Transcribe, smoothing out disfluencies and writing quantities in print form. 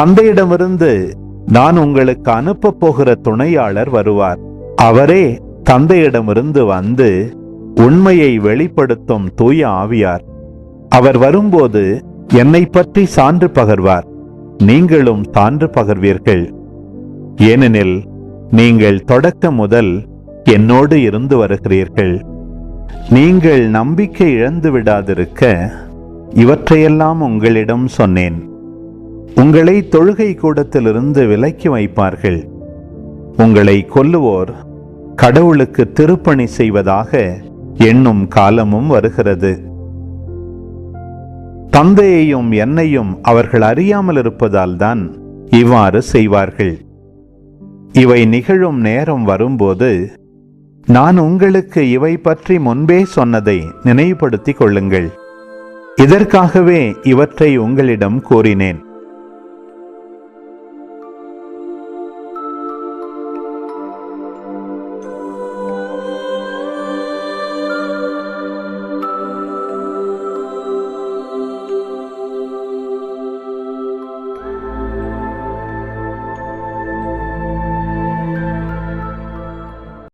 தந்தையிடமிருந்து நான் உங்களுக்கு அனுப்பப் போகிற துணையாளர் வருவார். அவரே தந்தையிடமிருந்து வந்து உண்மையை வெளிப்படுத்தும் தூய ஆவியார். அவர் வரும்போது என்னை பற்றி சான்று பகர்வார். நீங்களும் சான்று பகர்வீர்கள். ஏனெனில் நீங்கள் தொடக்கம் முதல் என்னோடு இருந்து வருகிறீர்கள். நீங்கள் நம்பிக்கை இழந்து விடாதிருக்க இவற்றையெல்லாம் உங்களிடம் சொன்னேன். உங்களை தொழுகை கூடத்திலிருந்து விலக்கி வைப்பார்கள். உங்களை கொல்லுவோர் கடவுளுக்கு திருப்பணி செய்வதாக எண்ணும் காலமும் வருகிறது. தந்தையையும் என்னையும் அவர்கள் அறியாமல் இருப்பதால் தான் இவ்வாறு செய்வார்கள். இவை நிகழும் நேரம் வரும்போது நான் உங்களுக்கு இவை பற்றி முன்பே சொன்னதை நினைவுபடுத்திக் கொள்ளுங்கள். இதற்காகவே இவற்றை உங்களிடம் கூறினேன்.